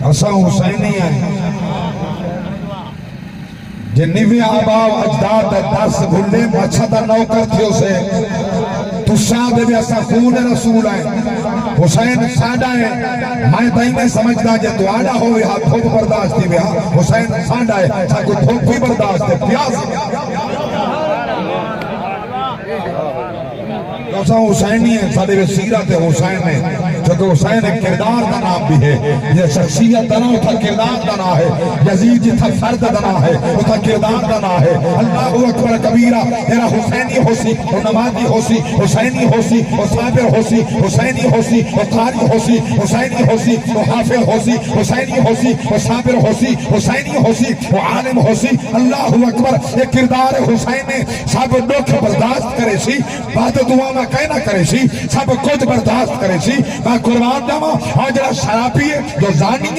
اساں حسینی ہیں جنوی آباو اجداد درس بھلے مچھا دا نوکر تھیو سے تشاہ دے بھی اسا خون رسول ہیں حسین سانڈا ہے میں تائیں میں سمجھدا جے تو آڈا ہوئے ہاں دھوپ برداشت تھی بیا حسین سانڈا ہے سا کوئی دھوپ بھی برداشت ہے پیاس اسا حسینی ہیں سادے بھی سیرت حسین ہے چونکہ حسین ایک کردار دا نام بھی ہے یہ شخصیت دا نام اتھا کردار دا نام ہے یزید جتھا فرد دا نام ہے اتھا کردار دا نام ہے اللہ اکبر کبیرہ میرا حسینی ہو سی اور نمازی ہو سی حسینی ہو سی اور صابر ہو سی حسینی ہو سی اور قاری ہو سی حسینی ہو سی اور حافظ ہو سی حسینی ہو سی اور صابر ہو سی حسینی ہو سی اور عالم ہو سی اللہ اکبر یہ کردار حسین نے سب دکھ برداشت کرے سی بات دعا میں کہنا کرے سی سب کچھ برداشت کرے سی میں قربان جاواں اور جڑا شرابی ہے جو زانی ہے